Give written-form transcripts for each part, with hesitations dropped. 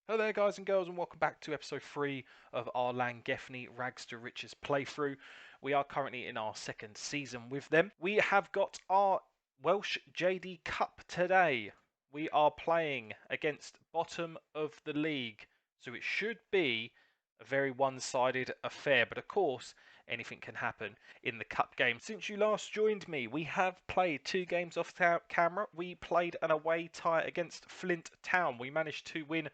Hello there guys and girls and welcome back to episode 3 of our Llangefni Rags to Riches playthrough. We are currently in our second season with them. We have got our Welsh JD Cup today. We are playing against bottom of the league, so it should be a very one-sided affair, but of course anything can happen in the cup game. Since you last joined me, we have played 2 games off camera. We played an away tie against Flint Town. We managed to win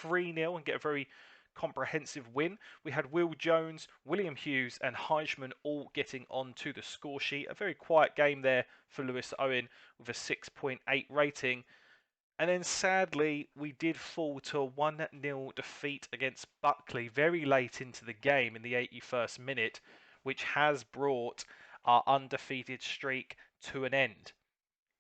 3-0 and get a very comprehensive win. We had Will Jones, William Hughes and Heisman all getting onto the score sheet. A very quiet game there for Lewis Owen with a 6.8 rating. And then sadly, we did fall to a 1-0 defeat against Buckley very late into the game in the 81st minute, which has brought our undefeated streak to an end.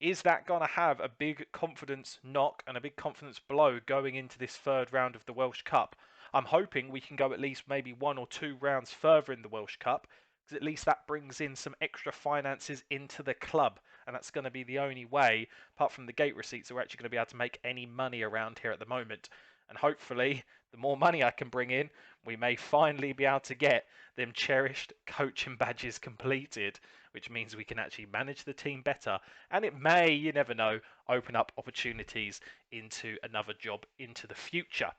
Is that going to have a big confidence knock and a big confidence blow going into this third round of the Welsh Cup? I'm hoping we can go at least maybe 1 or 2 rounds further in the Welsh Cup, because at least that brings in some extra finances into the club, and that's going to be the only way, apart from the gate receipts, that we're actually going to be able to make any money around here at the moment. And hopefully, the more money I can bring in, we may finally be able to get them cherished coaching badges completed, which means we can actually manage the team better. And it may, you never know, open up opportunities into another job into the future.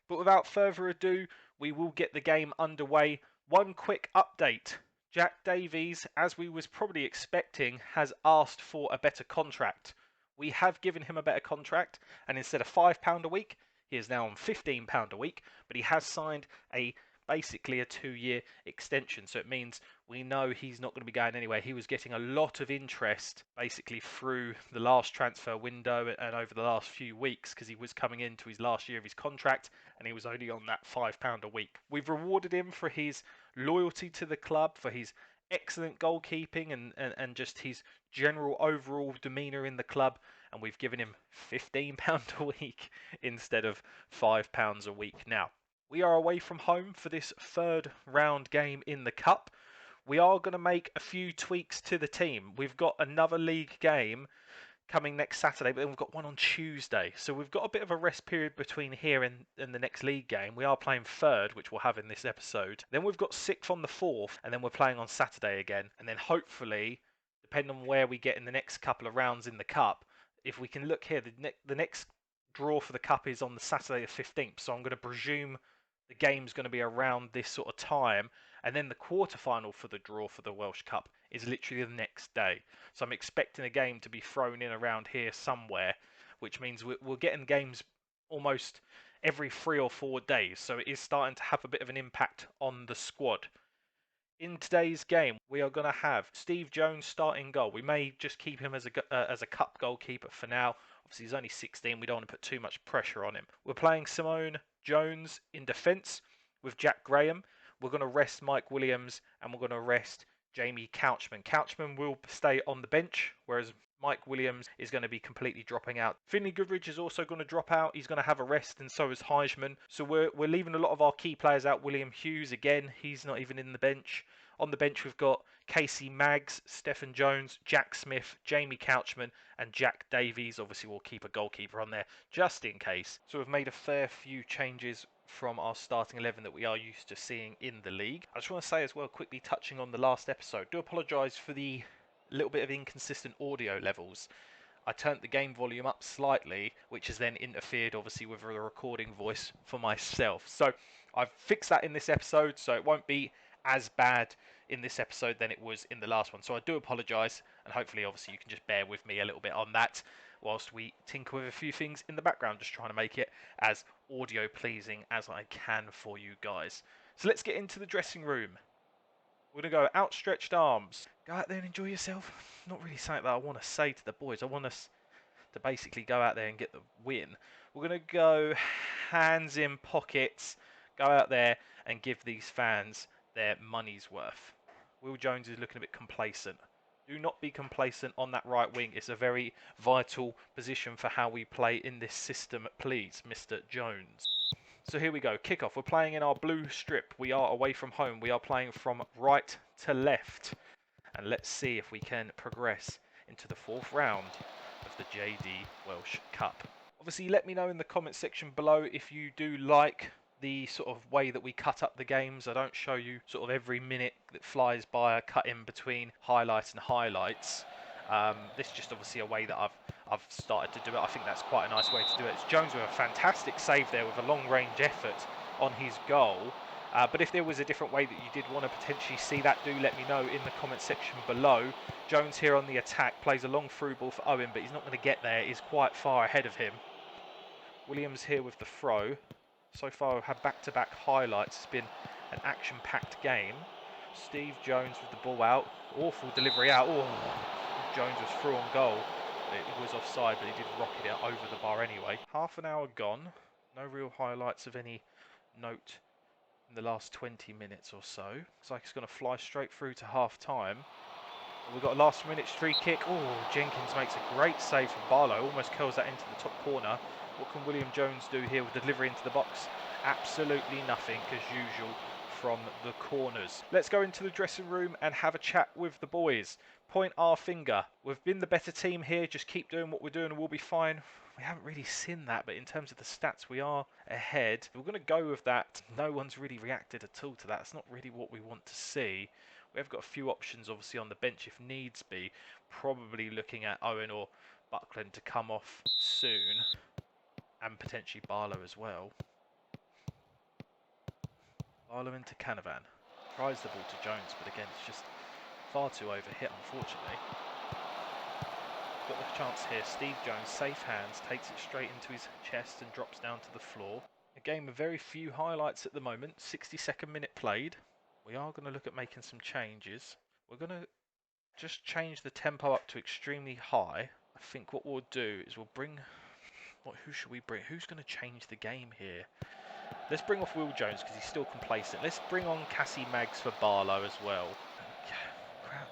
But without further ado, we will get the game underway. One quick update. Jack Davies, as we was probably expecting, has asked for a better contract. We have given him a better contract, and instead of £5 a week, he is now on £15 a week, but he has signed basically a 2-year extension, so it means we know he's not going to be going anywhere. He was getting a lot of interest basically through the last transfer window and over the last few weeks, because he was coming into his last year of his contract and he was only on that £5 a week. We've rewarded him for his loyalty to the club, for his excellent goalkeeping and just his general overall demeanour in the club, and we've given him £15 a week instead of £5 a week. Now, we are away from home for this third round game in the Cup. We are going to make a few tweaks to the team. We've got another league game coming next Saturday, but then we've got one on Tuesday. So we've got a bit of a rest period between here and the next league game. We are playing third, which we'll have in this episode. Then we've got sixth on the 4th, and then we're playing on Saturday again. And then hopefully, depending on where we get in the next couple of rounds in the Cup, if we can look here, the next draw for the Cup is on the Saturday the 15th. So I'm going to presume the game's going to be around this sort of time, and then the quarterfinal for the draw for the Welsh Cup is literally the next day. So I'm expecting a game to be thrown in around here somewhere, which means we're getting games almost every 3 or 4 days. So it is starting to have a bit of an impact on the squad. In today's game, we are going to have Steve Jones starting goal. We may just keep him as a cup goalkeeper for now. Obviously, he's only 16. We don't want to put too much pressure on him. We're playing Simone Jones in defence with Jack Graham. We're going to rest Mike Williams and we're going to rest Jamie Couchman. Couchman will stay on the bench, whereas Mike Williams is going to be completely dropping out. Finley Goodrich is also going to drop out. He's going to have a rest, and so is Heisman. So we're leaving a lot of our key players out. William Hughes, again, he's not even in the bench. On the bench, we've got Casey Maggs, Stephen Jones, Jack Smith, Jamie Couchman, and Jack Davies. Obviously, we'll keep a goalkeeper on there just in case. So we've made a fair few changes from our starting 11 that we are used to seeing in the league. I just want to say as well, quickly touching on the last episode, do apologise for the little bit of inconsistent audio levels. I turned the game volume up slightly, which has then interfered obviously with the recording voice for myself. So I've fixed that in this episode, so it won't be as bad in this episode than it was in the last one. So I do apologise, and hopefully obviously you can just bear with me a little bit on that whilst we tinker with a few things in the background, just trying to make it as audio pleasing as I can for you guys. So let's get into the dressing room. We're going to go outstretched arms. Go out there and enjoy yourself. Not really something that I want to say to the boys. I want us to basically go out there and get the win. We're going to go hands in pockets. Go out there and give these fans their money's worth. Will Jones is looking a bit complacent. Do not be complacent on that right wing. It's a very vital position for how we play in this system, please, Mr. Jones. So here we go, kickoff. We're playing in our blue strip. We are away from home. We are playing from right to left. And let's see if we can progress into the 4th round of the JD Welsh Cup. Obviously, let me know in the comment section below if you do like the sort of way that we cut up the games. I don't show you sort of every minute that flies by. I cut in between highlights and highlights. This is just obviously a way that I've started to do it. I think that's quite a nice way to do it. It's Jones with a fantastic save there with a long-range effort on his goal. But if there was a different way that you did want to potentially see that, do let me know in the comment section below. Jones here on the attack, plays a long through ball for Owen, but he's not going to get there. He's quite far ahead of him. Williams here with the throw. So far we've had back-to-back highlights. It's been an action-packed game. Steve Jones with the ball out. Awful delivery out. Oh, Jones was through on goal. It was offside, but he did rocket it over the bar anyway. Half an hour gone. No real highlights of any note in the last 20 minutes or so. Looks like it's going to fly straight through to half-time. We've got a last-minute free kick. Oh, Jenkins makes a great save from Barlow. Almost curls that into the top corner. What can William Jones do here with the delivery into the box? Absolutely nothing, as usual, from the corners. Let's go into the dressing room and have a chat with the boys. Point our finger. We've been the better team here. Just keep doing what we're doing and we'll be fine. We haven't really seen that, but in terms of the stats, we are ahead. We're going to go with that. No one's really reacted at all to that. It's not really what we want to see. We have got a few options, obviously, on the bench if needs be. Probably looking at Owen or Buckland to come off soon. And potentially Barlow as well. Barlow into Canavan. Tries the ball to Jones, but again, it's just far too overhit, unfortunately. Got the chance here. Steve Jones, safe hands, takes it straight into his chest and drops down to the floor. A game with very few highlights at the moment. 62nd minute played. We are going to look at making some changes. We're going to just change the tempo up to extremely high. I think what we'll do is we'll bring... who should we bring? Who's going to change the game here? Let's bring off Will Jones because he's still complacent. Let's bring on Cassie Maggs for Barlow as well.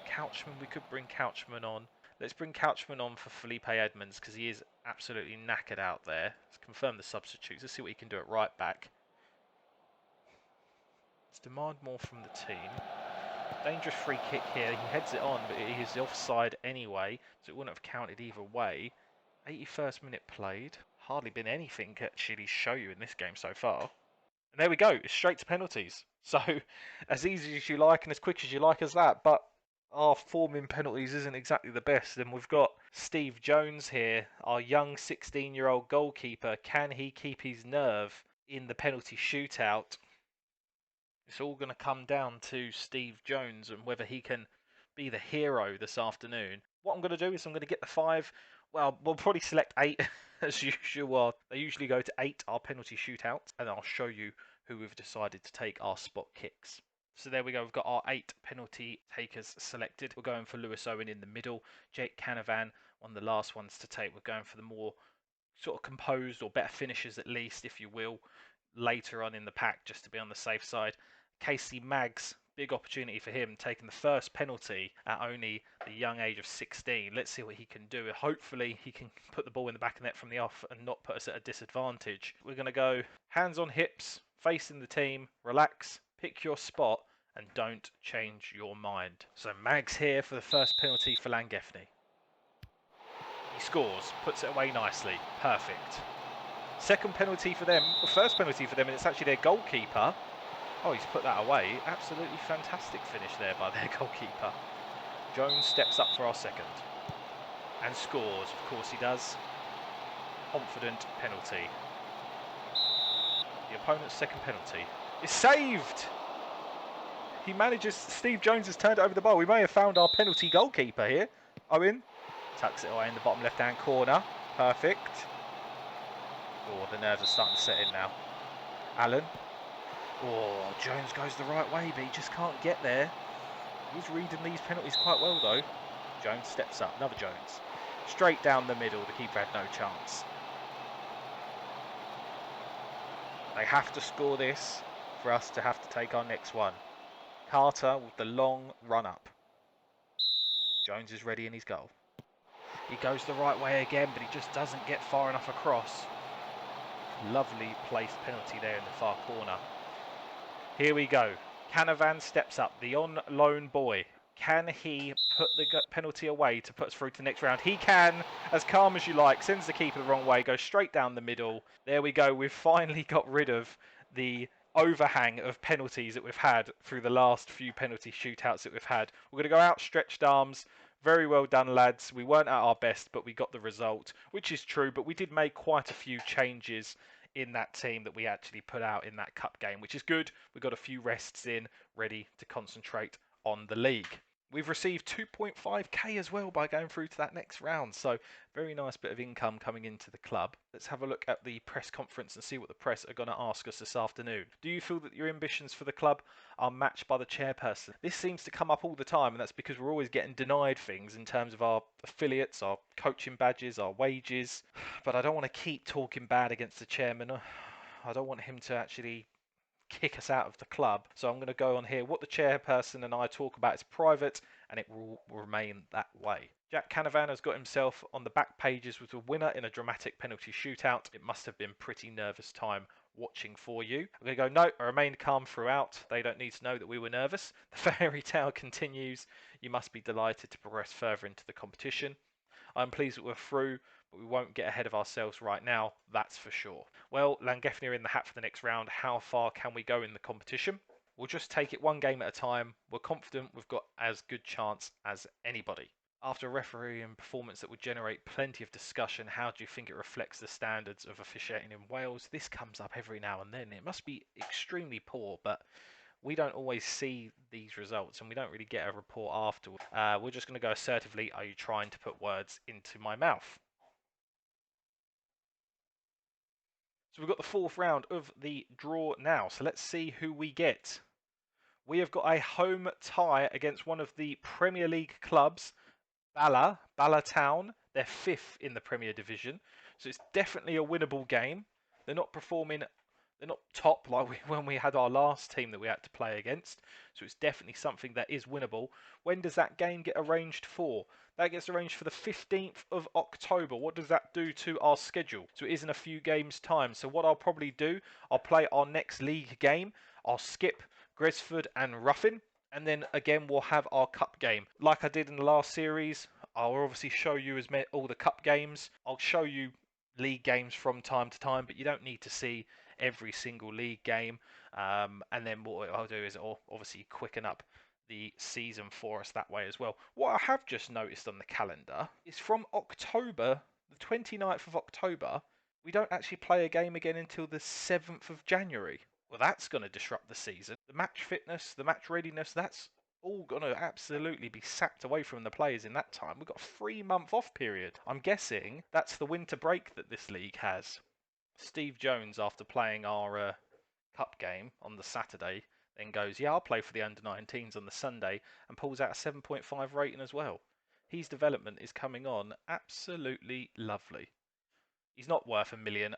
Couchman, we could bring Couchman on. Let's bring Couchman on for Felipe Edmonds because he is absolutely knackered out there. Let's confirm the substitutes. Let's see what he can do at right back. Let's demand more from the team. Dangerous free kick here. He heads it on, but he is offside anyway, so it wouldn't have counted either way. 81st minute played. Hardly been anything to actually show you in this game so far. And there we go. It's straight to penalties. So as easy as you like and as quick as you like as that. But our form in penalties isn't exactly the best. And we've got Steve Jones here, our young 16-year-old goalkeeper. Can he keep his nerve in the penalty shootout? It's all going to come down to Steve Jones and whether he can be the hero this afternoon. What I'm going to do is I'm going to get the 5. Well, we'll probably select 8 as usual. They usually go to 8, our penalty shootouts, and I'll show you who we've decided to take our spot kicks. So there we go, we've got our 8 penalty takers selected. We're going for Lewis Owen in the middle, Jake Canavan, one of the last ones to take. We're going for the more sort of composed or better finishers at least, if you will, later on in the pack, just to be on the safe side. Casey Maggs, big opportunity for him, taking the first penalty at only the young age of 16. Let's see what he can do. Hopefully he can put the ball in the back of the net from the off and not put us at a disadvantage. We're going to go hands on hips, facing the team, relax, pick your spot, and don't change your mind. So Maggs here for the first penalty for Llangefni. He scores, puts it away nicely. Perfect. Second penalty for them, the first penalty for them, and it's actually their goalkeeper. Oh, he's put that away. Absolutely fantastic finish there by their goalkeeper. Jones steps up for our second. And scores. Of course he does. Confident penalty. The opponent's second penalty is saved! He manages... Steve Jones has turned it over the bar. We may have found our penalty goalkeeper here. Owen tucks it away in the bottom left-hand corner. Perfect. Oh, the nerves are starting to set in now. Allen. Oh, Jones goes the right way, but he just can't get there. He's reading these penalties quite well, though. Jones steps up. Another Jones. Straight down the middle. The keeper had no chance. They have to score this for us to have to take our next one. Carter with the long run-up. Jones is ready in his goal. He goes the right way again, but he just doesn't get far enough across. Lovely placed penalty there in the far corner. Here we go. Canavan steps up, the on-loan boy. Can he put the penalty away to put us through to the next round? He can, as calm as you like, sends the keeper the wrong way, goes straight down the middle. There we go, we've finally got rid of the overhang of penalties that we've had through the last few penalty shootouts that we've had. We're going to go out stretched arms. Very well done, lads. We weren't at our best, but we got the result, which is true, but we did make quite a few changes in that team that we actually put out in that cup game, which is good. We've got a few rests in, ready to concentrate on the league. We've received 2.5k as well by going through to that next round, so very nice bit of income coming into the club. Let's have a look at the press conference and see what the press are going to ask us this afternoon. Do you feel that your ambitions for the club are matched by the chairperson? This seems to come up all the time, and that's because we're always getting denied things in terms of our affiliates, our coaching badges, our wages. But I don't want to keep talking bad against the chairman. I don't want him to actually kick us out of the club. So I'm going to go on here. What the chairperson and I talk about is private, and it will remain that way. Jack Canavan has got himself on the back pages with a winner in a dramatic penalty shootout. It must have been pretty nervous time watching for you. I'm going to go, no, I remained calm throughout. They don't need to know that we were nervous. The fairy tale continues. You must be delighted to progress further into the competition. I'm pleased that we're through, but we won't get ahead of ourselves right now, that's for sure. Well, Llangefni are in the hat for the next round. How far can we go in the competition? We'll just take it one game at a time. We're confident we've got as good chance as anybody. After a refereeing performance that would generate plenty of discussion, how do you think it reflects the standards of officiating in Wales? This comes up every now and then. It must be extremely poor, but we don't always see these results and we don't really get a report afterwards. We're just going to go assertively, are you trying to put words into my mouth? So we've got the fourth round of the draw now. So let's see who we get. We have got a home tie against one of the Premier League clubs, Bala Town. They're fifth in the Premier Division. So it's definitely a winnable game. They're not performing, they're not top like when we had our last team that we had to play against. So it's definitely something that is winnable. When does that game get arranged for? That gets arranged for the 15th of October. What does that do to our schedule? So it is in a few games' time. So what I'll probably do, I'll play our next league game. I'll skip Gresford and Ruffin. And then again, we'll have our cup game. Like I did in the last series, I'll obviously show you all the cup games. I'll show you league games from time to time, but you don't need to see every single league game. And then what I'll do is I'll obviously quicken up the season for us that way as well. What I have just noticed on the calendar is from October, the 29th of October, we don't actually play a game again until the 7th of January. Well, that's going to disrupt the season. The match fitness, the match readiness, that's all going to absolutely be sapped away from the players in that time. We've got a 3-month off period. I'm guessing that's the winter break that this league has. Steve Jones, after playing our cup game on the Saturday, then goes, yeah, I'll play for the under-19s on the Sunday, and pulls out a 7.5 rating as well. His development is coming on absolutely lovely. He's not worth $1 million.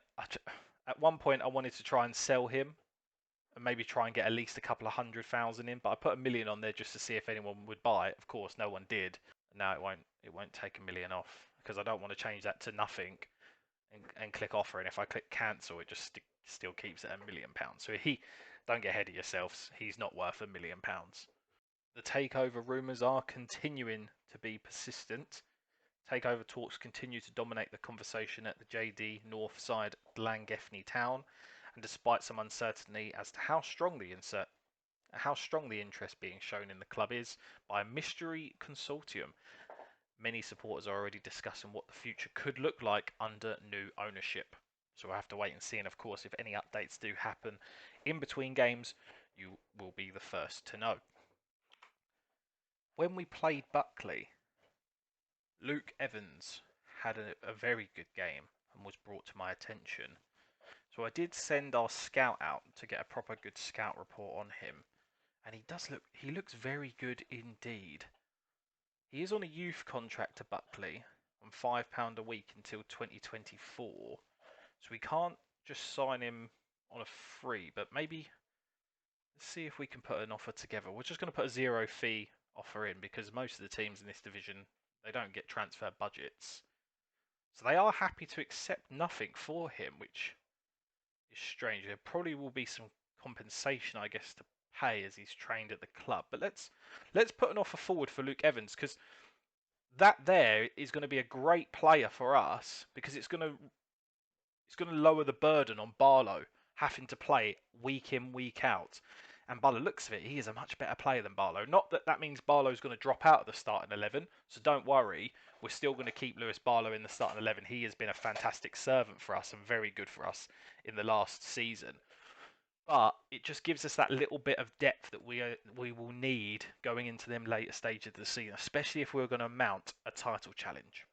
At one point, I wanted to try and sell him and maybe try and get at least a couple of 100,000 in, but I put $1 million on there just to see if anyone would buy it. Of course, no one did. Now it won't take $1 million off because I don't want to change that to nothing and click offer. And if I click cancel, it just still keeps it at £1 million. So don't get ahead of yourselves. He's not worth £1 million. The takeover rumours are continuing to be persistent. Takeover talks continue to dominate the conversation at the JD North side Llangefni town, and despite some uncertainty as to how strong the interest being shown in the club is by a mystery consortium, many supporters are already discussing what the future could look like under new ownership. So we'll have to wait and see, and of course if any updates do happen in between games, you will be the first to know. When we played Buckley, Luke Evans had a very good game and was brought to my attention. So I did send our scout out to get a proper good scout report on him. And he looks very good indeed. He is on a youth contract to Buckley on £5 a week until 2024. So we can't just sign him on a free, but maybe let's see if we can put an offer together. We're just going to put a 0 fee offer in because most of the teams in this division, they don't get transfer budgets. So they are happy to accept nothing for him, which is strange. There probably will be some compensation, I guess, to pay as he's trained at the club. But let's put an offer forward for Luke Evans, because that there is going to be a great player for us, because it's going to lower the burden on Barlow having to play week in, week out. And by the looks of it, he is a much better player than Barlow. Not that that means Barlow's going to drop out of the starting 11, so don't worry. We're still going to keep Lewis Barlow in the starting 11. He has been a fantastic servant for us and very good for us in the last season. But it just gives us that little bit of depth that we will need going into them later stages of the season, especially if we're going to mount a title challenge.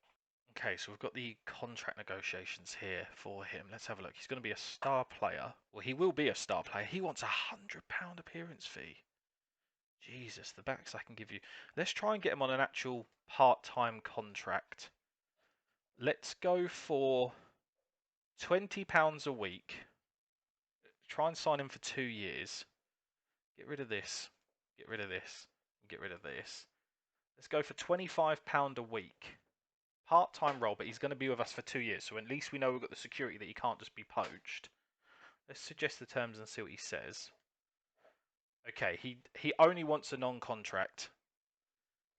Okay, so we've got the contract negotiations here for him. Let's have a look. He's going to be a star player. Well, he will be a star player. He wants £100 appearance fee. Jesus, the backs I can give you. Let's try and get him on an actual part-time contract. Let's go for £20 a week. Try and sign him for 2 years. Get rid of this. Get rid of this. Get rid of this. Let's go for £25 a week. Part-time role, but he's going to be with us for 2 years, so at least we know we've got the security that he can't just be poached. Let's suggest the terms and see what he says. Okay, he only wants a non-contract.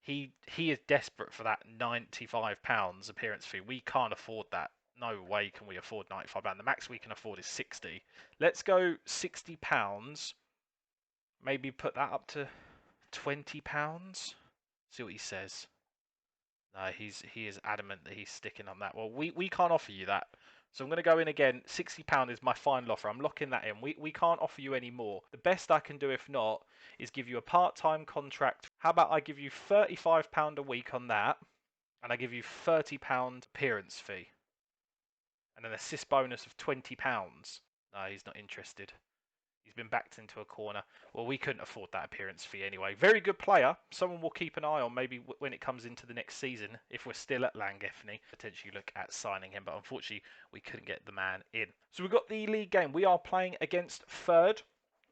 He is desperate for that £95 appearance fee. We can't afford that. No way can we afford £95. The max we can afford is 60. Let's go £60. Maybe put that up to £20. See what he says. No, he is adamant that he's sticking on that. Well, we can't offer you that. So I'm going to go in again. £60 is my final offer. I'm locking that in. We can't offer you any more. The best I can do, if not, is give you a part-time contract. How about I give you £35 a week on that, and I give you £30 appearance fee, and an assist bonus of £20. No, he's not interested. He's been backed into a corner. Well, we couldn't afford that appearance fee anyway. Very good player. Someone we'll keep an eye on maybe when it comes into the next season. If we're still at Llangefni, potentially look at signing him. But unfortunately, we couldn't get the man in. So we've got the league game. We are playing against third.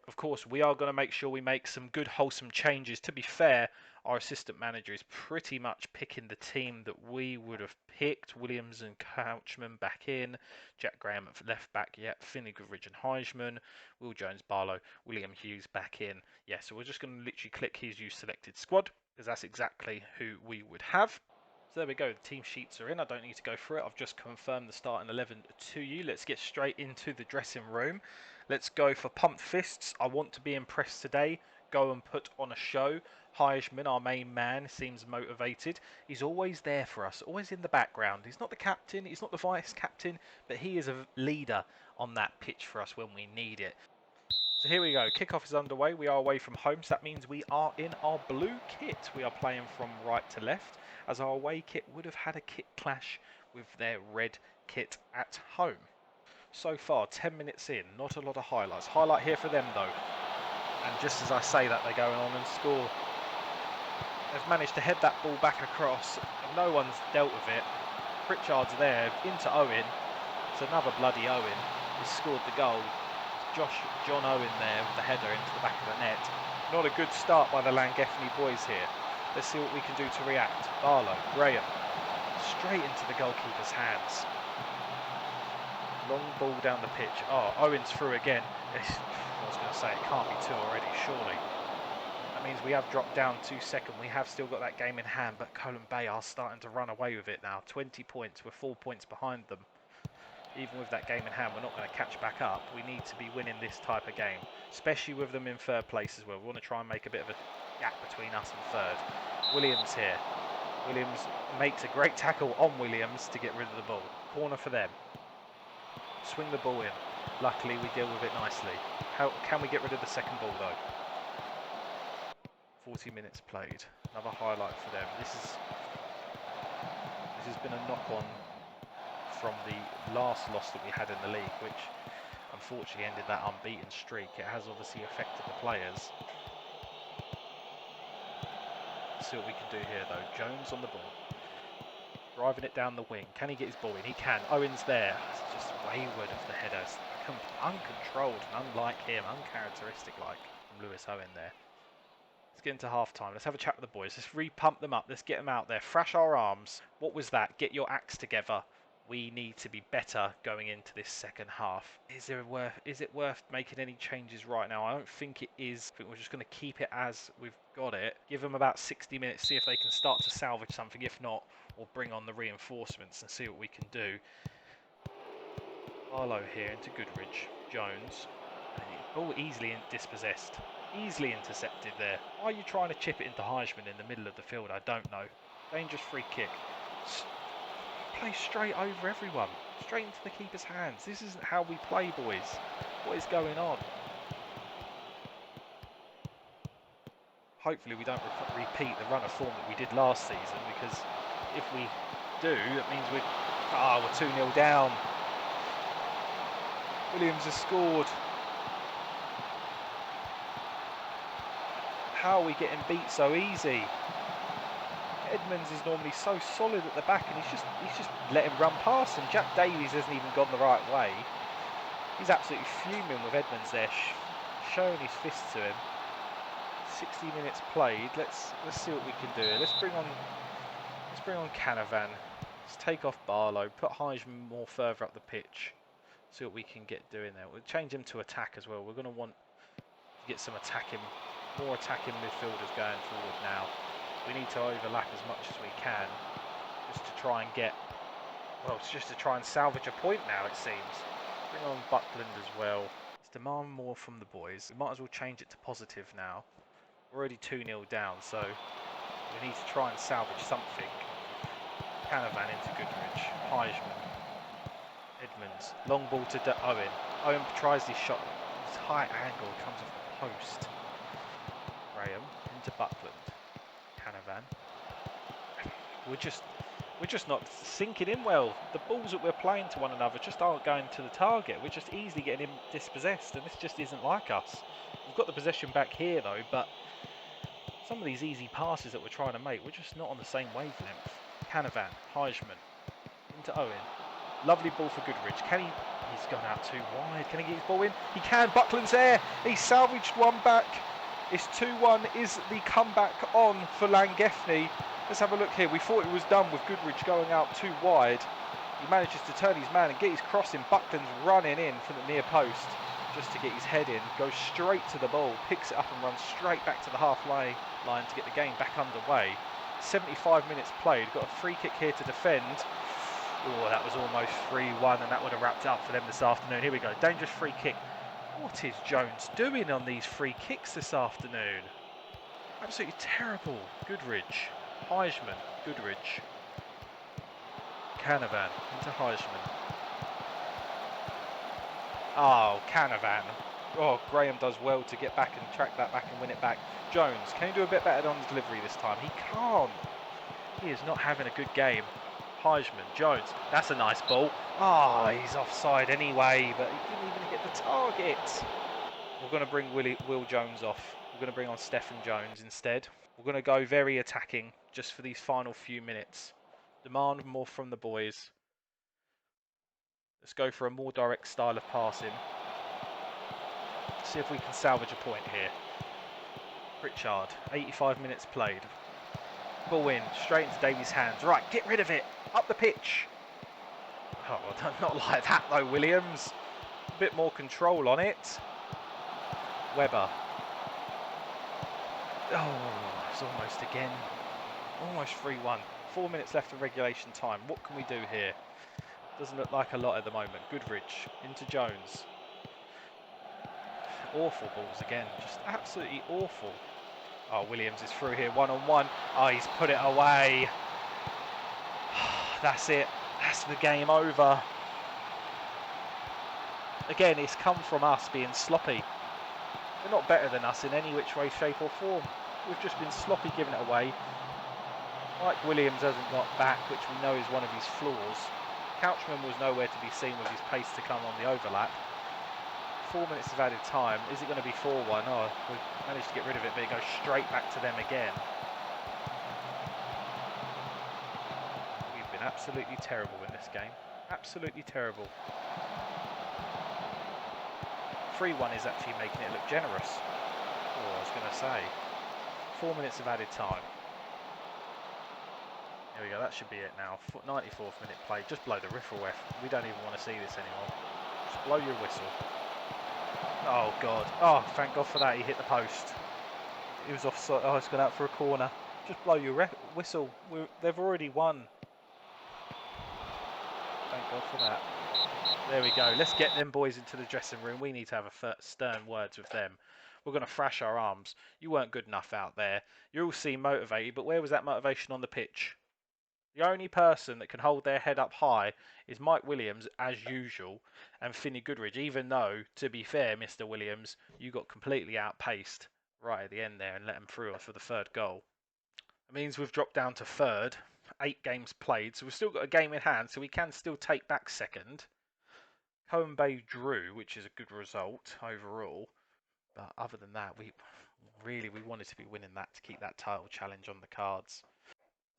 Of course, we are going to make sure we make some good, wholesome changes. To be fair, our assistant manager is pretty much picking the team that we would have picked. Williams and Couchman back in. Jack Graham at left back. Yep. Finley, Goodridge and Heisman. Will Jones, Barlow. William Hughes back in. Yeah, so we're just going to literally click his use selected squad, because that's exactly who we would have. So there we go, the team sheets are in. I don't need to go through it. I've just confirmed the starting 11 to you. Let's get straight into the dressing room. Let's go for pumped fists. I want to be impressed today. Go and put on a show. Heisman, our main man, seems motivated. He's always there for us, always in the background. He's not the captain, he's not the vice captain, but he is a leader on that pitch for us when we need it. So here we go. Kickoff is underway. We are away from home, so that means we are in our blue kit. We are playing from right to left, as our away kit would have had a kit clash with their red kit at home. So far, 10 minutes in, not a lot of highlights. Highlight here for them, though. And just as I say that, they're going on and score. They've managed to head that ball back across, and no one's dealt with it. Pritchard's there, into Owen. It's another bloody Owen. He's scored the goal. John Owen there with the header into the back of the net. Not a good start by the Llangefni boys here. Let's see what we can do to react. Barlow, Graham, straight into the goalkeeper's hands. Long ball down the pitch. Oh, Owen's through again. I was going to say, it can't be two already, surely. That means we have dropped down to second. We have still got that game in hand, but Colin Bay are starting to run away with it now. 20 points. We're 4 points behind them. Even with that game in hand, we're not going to catch back up. We need to be winning this type of game, especially with them in third place as well. We want to try and make a bit of a gap between us and third. Williams here. Williams makes a great tackle on Williams to get rid of the ball. Corner for them. Swing the ball in. Luckily, we deal with it nicely. How can we get rid of the second ball, though? 40 minutes played. Another highlight for them. This has been a knock-on from the last loss that we had in the league, which unfortunately ended that unbeaten streak. It has obviously affected the players. Let's see what we can do here, though. Jones on the ball. Driving it down the wing. Can he get his ball in? He can. Owen's there. It's just wayward of the headers. Uncontrolled and unlike him. Uncharacteristic-like from Lewis Owen there. Let's get into half-time. Let's have a chat with the boys. Let's re-pump them up. Let's get them out there. Thrash our arms. What was that? Get your acts together. We need to be better going into this second half. Is it worth making any changes right now? I don't think it is. I think we're just going to keep it as we've got it. Give them about 60 minutes, see if they can start to salvage something. If not, we'll bring on the reinforcements and see what we can do. Barlow here into Goodridge. Jones. Ball easily dispossessed. Easily intercepted there. Why are you trying to chip it into Heisman in the middle of the field? I don't know. Dangerous free kick. Play straight over everyone. Straight into the keeper's hands. This isn't how we play, boys. What is going on? Hopefully we don't repeat the run of form that we did last season, because if we do, that means we're 2-0 down. Williams has scored. How are we getting beat so easy? Edmonds is normally so solid at the back, and he's just let him run past him. Jack Davies hasn't even gone the right way. He's absolutely fuming with Edmonds there, showing his fist to him. 60 minutes played. Let's see what we can do. Let's bring on Canavan. Let's take off Barlow. Put Heisman more further up the pitch. See what we can get doing there. We'll change him to attack as well. We're going to want to get some more attacking midfielders going forward now. We need to overlap as much as we can, just to try and it's just to try and salvage a point now, it seems. Bring on Buckland as well. Let's demand more from the boys. We might as well change it to positive now. We're already 2-0 down, so we need to try and salvage something. Canavan into Goodridge. Heisman. Edmonds. Long ball to Owen. Owen tries this shot. It's high angle, comes off the post. Graham into Buckland. Canavan. We're just not sinking in well. The balls that we're playing to one another just aren't going to the target. We're just easily getting him dispossessed, and this just isn't like us. We've got the possession back here though, but some of these easy passes that we're trying to make, we're just not on the same wavelength. Canavan, Heisman, into Owen. Lovely ball for Goodridge. He's gone out too wide. Can he get his ball in? He can. Buckland's there. He salvaged one back. It's 2-1. Is the comeback on for Llangefni? Let's have a look here. We thought it was done with Goodridge going out too wide. He manages to turn his man and get his cross in. Buckland's running in from the near post just to get his head in. Goes straight to the ball, picks it up and runs straight back to the halfway line to get the game back underway. 75 minutes played. Got a free kick here to defend. Oh, that was almost 3-1, and that would have wrapped it up for them this afternoon. Here we go. Dangerous free kick. What is Jones doing on these free kicks this afternoon? Absolutely terrible. Goodridge. Heisman. Goodridge. Canavan into Heisman. Oh, Canavan. Oh, Graham does well to get back and track that back and win it back. Jones, can he do a bit better on his delivery this time? He can't. He is not having a good game. Heisman, Jones, that's a nice ball. Ah, he's offside anyway, but he didn't even hit the target. We're going to bring Will Jones off. We're going to bring on Stephen Jones instead. We're going to go very attacking just for these final few minutes. Demand more from the boys. Let's go for a more direct style of passing. See if we can salvage a point here. Pritchard, 85 minutes played. Ball in, straight into Davies' hands. Right, get rid of it. Up the pitch. Oh, not like that though, Williams. A bit more control on it. Webber. Oh, it's almost again. Almost 3-1. 4 minutes left of regulation time. What can we do here? Doesn't look like a lot at the moment. Goodridge into Jones. Awful balls again. Just absolutely awful. Oh, Williams is through here, one-on-one. Oh, he's put it away. That's it. That's the game over. Again, it's come from us being sloppy. They're not better than us in any which way, shape or form. We've just been sloppy giving it away. Mike Williams hasn't got back, which we know is one of his flaws. Couchman was nowhere to be seen with his pace to come on the overlap. 4 minutes of added time. Is it going to be 4-1? Oh, we've managed to get rid of it, but it goes straight back to them again. We've been absolutely terrible in this game. Absolutely terrible. 3-1 is actually making it look generous. Oh, I was going to say. 4 minutes of added time. There we go, that should be it now. 94th minute play, just blow the riffle, ref. We don't even want to see this anymore. Just blow your whistle. Oh God, oh thank God for that, he hit the post. He was offside, oh it's gone out for a corner. Just blow your whistle, they've already won. Thank God for that. There we go, let's get them boys into the dressing room. We need to have a stern words with them. We're going to thrash our arms. You weren't good enough out there. You all seem motivated, but where was that motivation on the pitch? The only person that can hold their head up high is Mike Williams, as usual, and Finney Goodridge, even though, to be fair, Mr. Williams, you got completely outpaced right at the end there and let them through for the third goal. It means we've dropped down to third, 8 games played, so we've still got a game in hand, so we can still take back second. Cohen Bay drew, which is a good result overall, but other than that, we wanted to be winning that to keep that title challenge on the cards.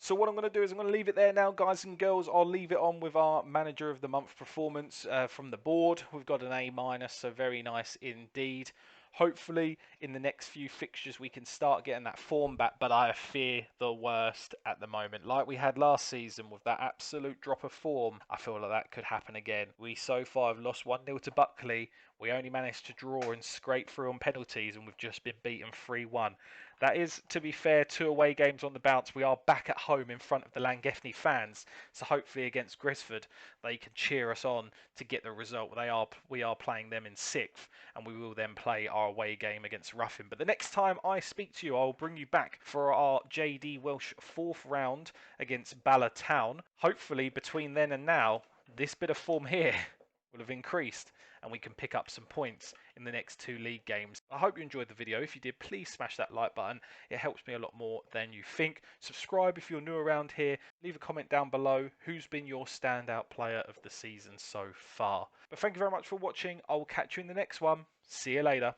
So what I'm going to do is I'm going to leave it there now, guys and girls. I'll leave it on with our Manager of the Month performance from the board. We've got an A-, so very nice indeed. Hopefully, in the next few fixtures, we can start getting that form back, but I fear the worst at the moment. Like we had last season with that absolute drop of form, I feel like that could happen again. We so far have lost 1-0 to Buckley. We only managed to draw and scrape through on penalties, and we've just been beaten 3-1. That is, to be fair, 2 away games on the bounce. We are back at home in front of the Llangefni fans, so hopefully against Grisford they can cheer us on to get the result. We are playing them in 6th, and we will then play our away game against Ruffin. But the next time I speak to you, I'll bring you back for our JD Welsh 4th round against Bala Town. Hopefully between then and now, this bit of form here will have increased and we can pick up some points in the next 2 league games. I hope you enjoyed the video. If you did, please smash that like button. It helps me a lot more than you think. Subscribe if you're new around here. Leave a comment down below. Who's been your standout player of the season so far? But thank you very much for watching. I will catch you in the next one. See you later.